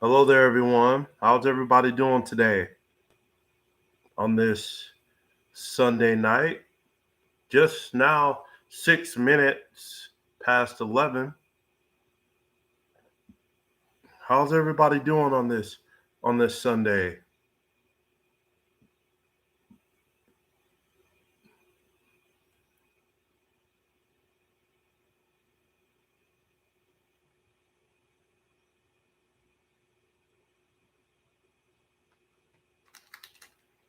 Hello there, everyone. How's everybody doing today on this Sunday night? Just now, 6 minutes past 11. How's everybody doing on this Sunday?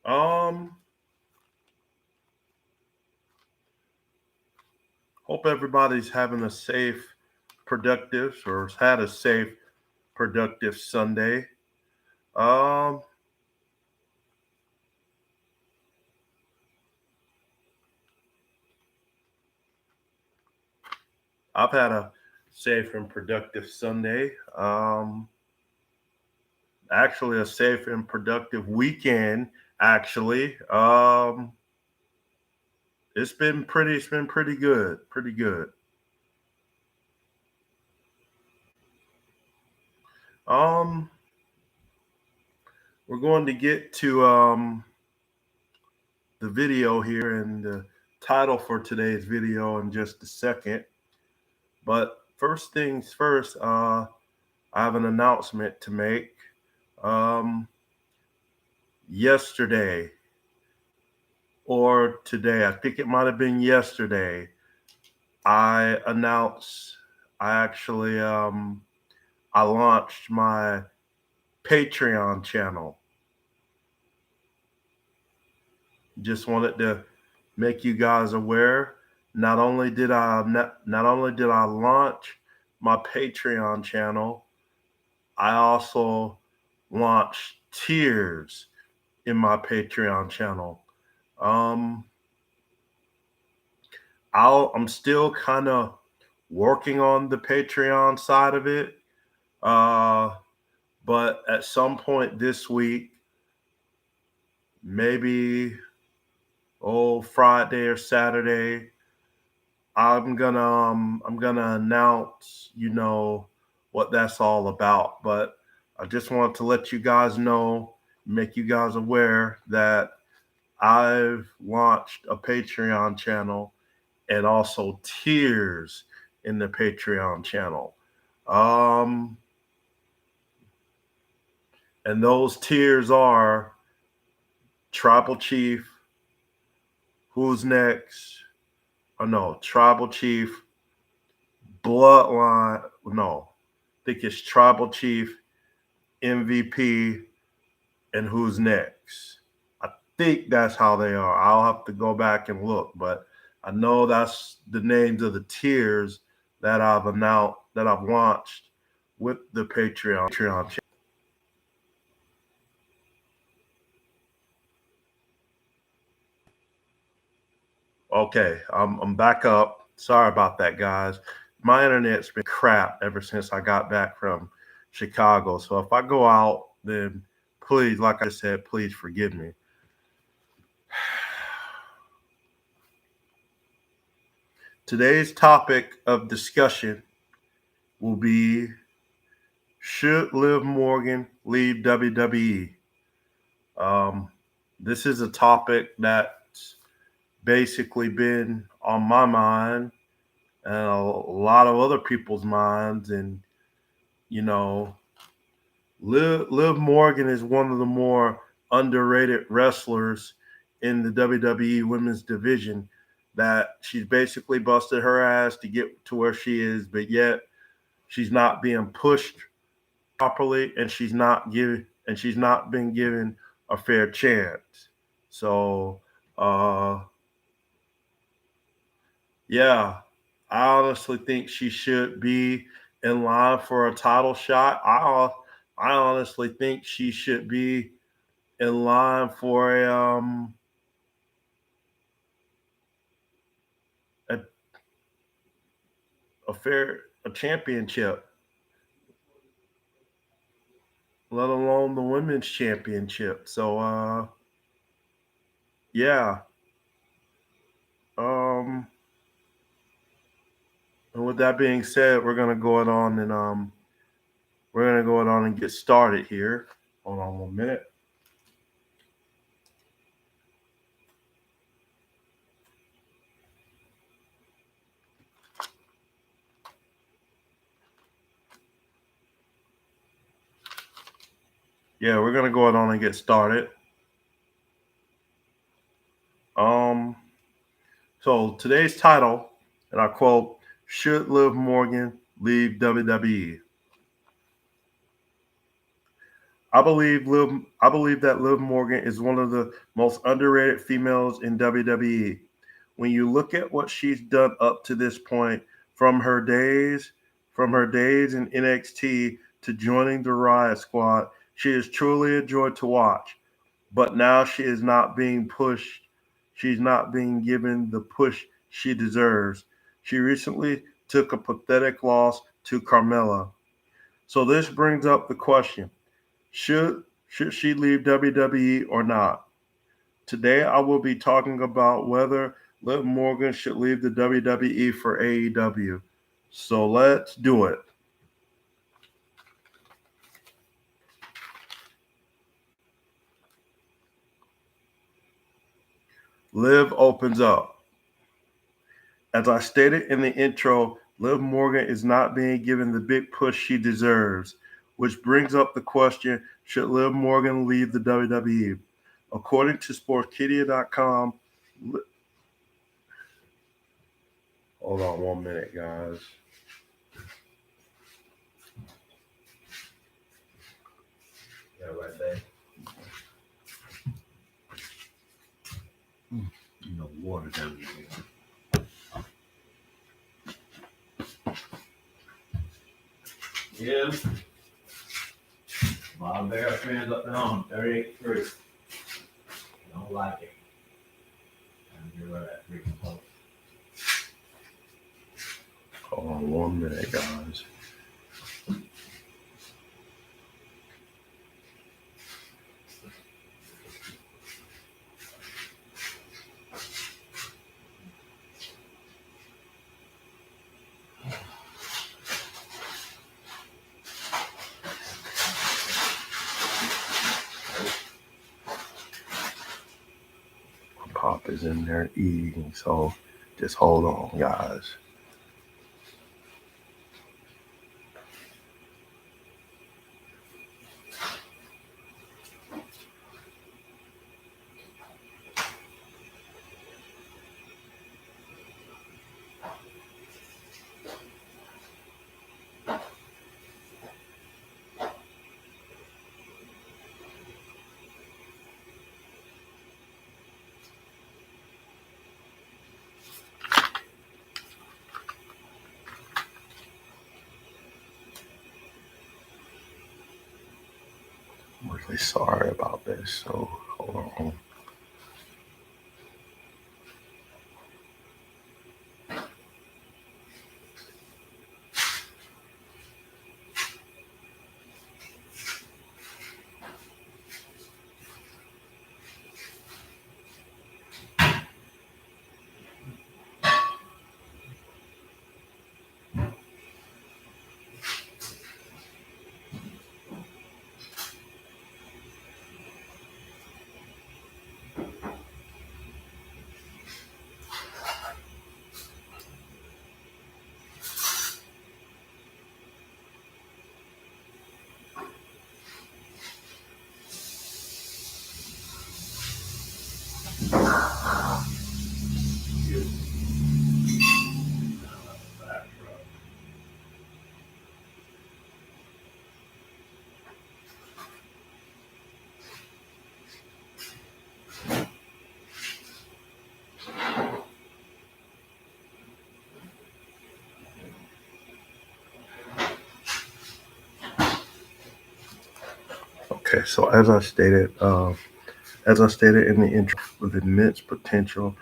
Um, Hope everybody's having a safe, productive, or has had a safe, productive Sunday. Um, I've had a safe and productive Sunday. Actually, a safe and productive weekend. Actually, it's been pretty good, pretty good. Um, we're going to get to the video here and the title for today's video in just a second. But first things first, I have an announcement to make. Um, Yesterday or today, I think it might have been yesterday, I announced I actually I launched my Patreon channel. Just wanted to make you guys aware. Not only did I launch my Patreon channel, I also launched tiers in my Patreon channel. Um, I'm still kind of working on the Patreon side of it, uh, but at some point this week, maybe Friday or Saturday, I'm gonna announce, what that's all about. But I just want to let you guys know, make you guys aware that I've launched a Patreon channel and also tiers in the Patreon channel. Um, and those tiers are Tribal Chief, Who's Next? Oh no, Tribal Chief, Bloodline. No, I think it's Tribal Chief, MVP, and Who's Next. I think that's how they are. I'll have to go back and look, but I know that's the names of the tiers that I've launched with the Patreon channel. Okay, I'm back up. Sorry about that, guys. My internet's been crap ever since I got back from Chicago. So if I go out, then please, like I said, please forgive me. Today's topic of discussion will be: should Liv Morgan leave WWE? Um, this is a topic that's basically been on my mind and a lot of other people's minds. And, you know, Liv Morgan is one of the more underrated wrestlers in the WWE women's division, that she's basically busted her ass to get to where she is, but yet she's not being pushed properly, and she's not been given a fair chance. So yeah, I honestly think she should be in line for a title shot. I honestly think she should be in line for a, a championship, let alone the women's championship. So yeah. Um and with that being said, we're gonna go on and We're going to go on and get started here. Hold on 1 minute. Yeah, we're going to go on and get started. So today's title, and I quote, "Should Liv Morgan leave WWE?" I believe that Liv Morgan is one of the most underrated females in WWE. When you look at what she's done up to this point, from her days in NXT to joining the Riot Squad, she is truly a joy to watch. But now she is not being pushed. She's not being given the push she deserves. She recently took a pathetic loss to Carmella. So this brings up the question: should she leave WWE or not? Today I will be talking about whether Liv Morgan should leave the WWE for AEW. So let's do it. Liv opens up. As I stated in the intro, Liv Morgan is not being given the big push she deserves, which brings up the question: should Liv Morgan leave the WWE? According to Sportskeeda.com, hold on 1 minute, guys. Yeah, right there. You know, water down here. Yeah. My bear fans up there on 38.3. Don't like it. And you're at 3 post. Hold on 1 minute, guys. Pop is in there eating, so just hold on, guys. I'm really sorry about this, so hold on. Okay, so as I stated in the intro, with immense potential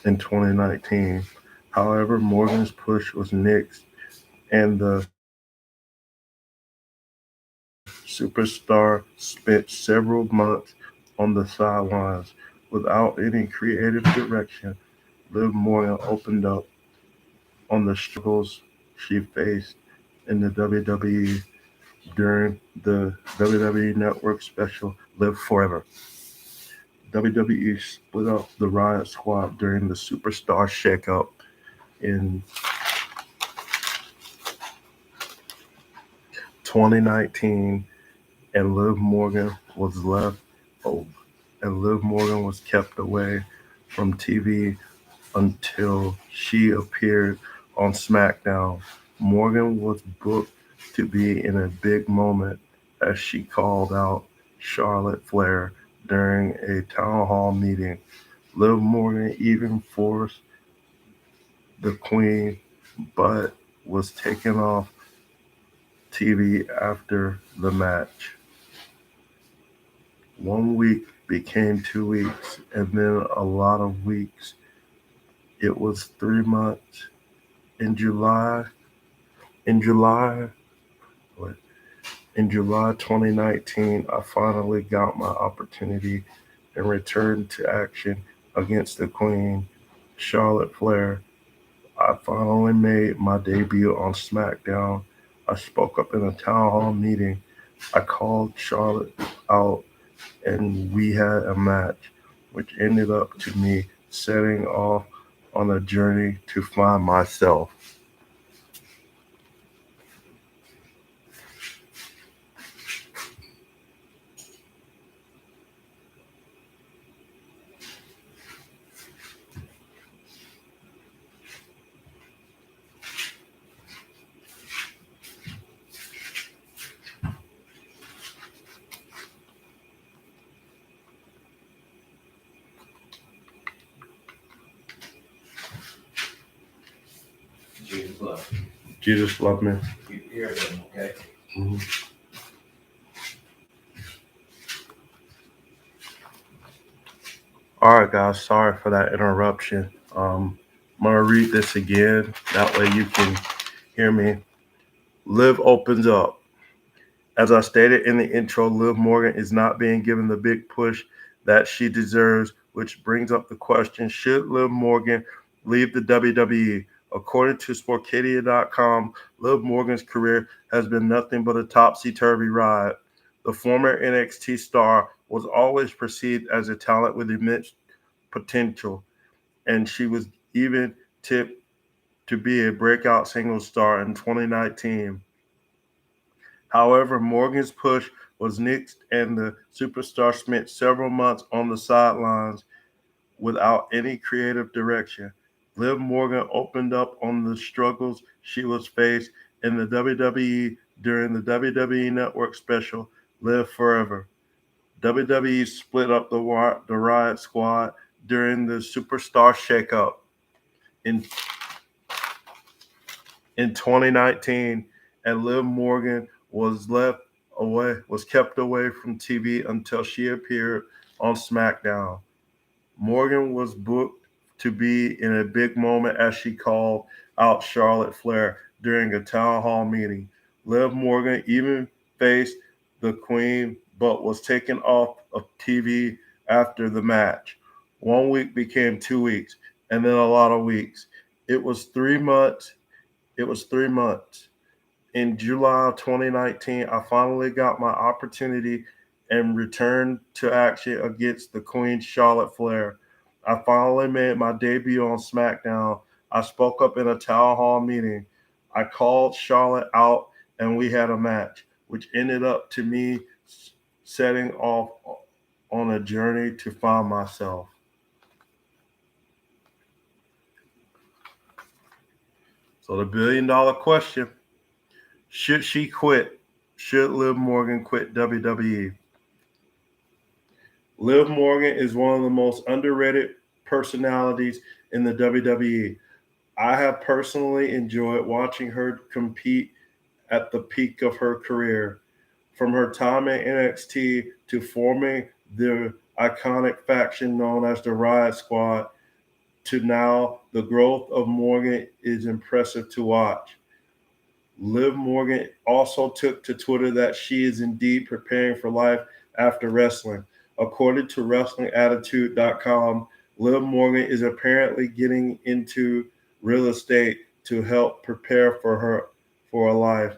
in 2019. However, Morgan's push was nixed, and the superstar spent several months on the sidelines without any creative direction. Liv Morgan opened up on the struggles she faced in the WWE during the WWE Network special Live Forever. WWE split up the Riot Squad during the Superstar Shakeup in 2019, and Liv Morgan was left. Oh, and Liv Morgan was kept away from TV until she appeared on SmackDown. Morgan was booked to be in a big moment as she called out Charlotte Flair during a town hall meeting. Liv Morgan even forced the Queen, but was taken off TV after the match. 1 week became 2 weeks, and then a lot of weeks. It was 3 months. In July, in July, what? In July 2019, I finally got my opportunity and returned to action against the Queen, Charlotte Flair. I finally made my debut on SmackDown. I spoke up in a town hall meeting. I called Charlotte out, and we had a match, which ended up to me setting off on a journey to find myself. Jesus love Jesus love me. you. Hear them, okay? Mhm. All right, guys. Sorry for that interruption. I'm gonna read this again. That way you can hear me. Liv opens up. As I stated in the intro, Liv Morgan is not being given the big push that she deserves, which brings up the question, should Liv Morgan leave the WWE? According to Sportcadia.com, Liv Morgan's career has been nothing but a topsy-turvy ride. The former NXT star was always perceived as a talent with immense potential, and she was even tipped to be a breakout singles star in 2019. However, Morgan's push was nixed, and the superstar spent several months on the sidelines without any creative direction. Liv Morgan opened up on the struggles she was faced in the WWE during the WWE Network special Live Forever. WWE split up the Riot Squad during the Superstar Shakeup in in 2019, and Liv Morgan was kept away from TV until she appeared on SmackDown. Morgan was booked to be in a big moment as she called out Charlotte Flair during a town hall meeting. Liv Morgan even faced the Queen, but was taken off of TV after the match. 1 week became 2 weeks, and then a lot of weeks. It was 3 months. It was 3 months. In July 2019, I finally got my opportunity and returned to action against the Queen Charlotte Flair. I finally made my debut on SmackDown. I spoke up in a town hall meeting. I called Charlotte out, and we had a match, which ended up to me setting off on a journey to find myself. So the $1 billion question, should she quit? Should Liv Morgan quit WWE? Liv Morgan is one of the most underrated personalities in the WWE. I have personally enjoyed watching her compete at the peak of her career. From her time in NXT to forming the iconic faction known as the Riot Squad to now, the growth of Morgan is impressive to watch. Liv Morgan also took to Twitter that she is indeed preparing for life after wrestling. According to WrestlingAttitude.com, Liv Morgan is apparently getting into real estate to help prepare for a life.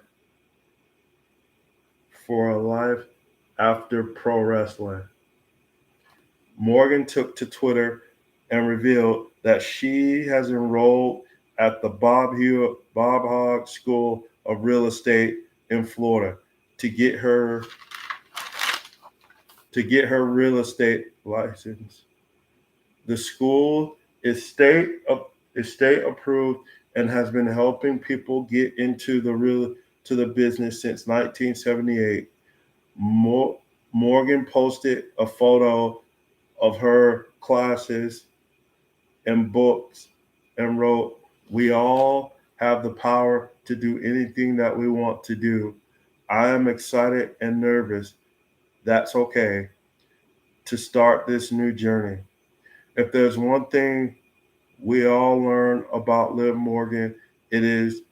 for a life after pro wrestling. Morgan took to Twitter and revealed that she has enrolled at the Bob Hogg School of Real Estate in Florida to get her real estate license. The school is state approved and has been helping people get into the business since 1978. Morgan posted a photo of her classes and books and wrote, "We all have the power to do anything that we want to do. I am excited and nervous. That's okay to start this new journey." If there's one thing we all learn about Liv Morgan, it is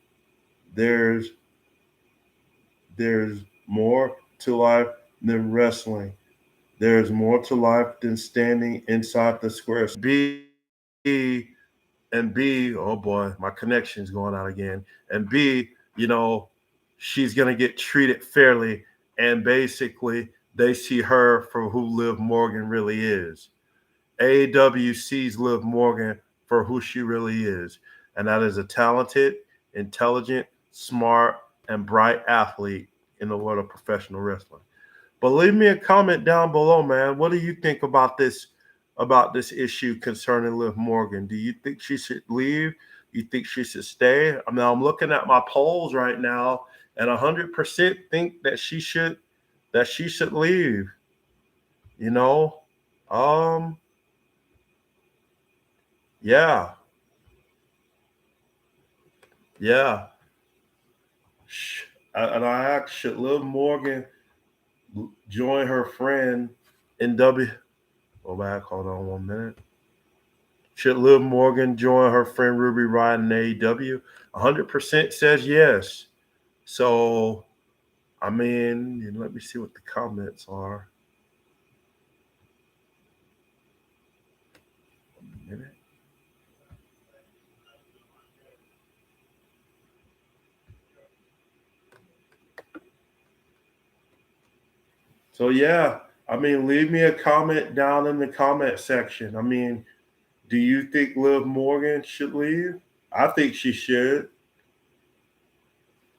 there's there's more to life than wrestling. There's more to life than standing inside the square. B, oh boy, my connection's going out again. And B, she's gonna get treated fairly, and basically they see her for who Liv Morgan really is. AEW sees Liv Morgan for who she really is, and that is a talented, intelligent, smart, and bright athlete in the world of professional wrestling. But leave me a comment down below, man. What do you think about this issue concerning Liv Morgan? Do you think she should leave? You think she should stay? I mean, I'm looking at my polls right now, and 100% think that she should leave. You know, um, yeah, yeah. And I asked, should Liv Morgan join her friend in W? Go back. Hold on 1 minute. Should Liv Morgan join her friend Ruby Riott in AEW? 100% says yes. So, I mean, let me see what the comments are. A minute. So, yeah, I mean, leave me a comment down in the comment section. I mean, do you think Liv Morgan should leave? I think she should.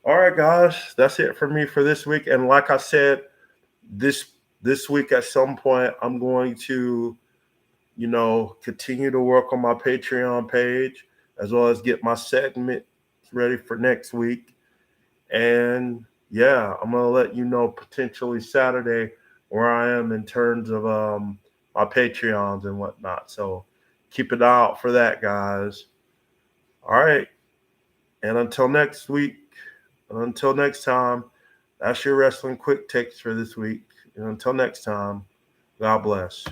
All right, guys, that's it for me for this week. And like I said, this this week at some point, I'm going to continue to work on my Patreon page as well as get my segment ready for next week. And yeah, I'm gonna let you know potentially Saturday where I am in terms of my Patreons and whatnot. So keep an eye out for that, guys. All right. And until next time, that's your wrestling quick takes for this week. And until next time, God bless.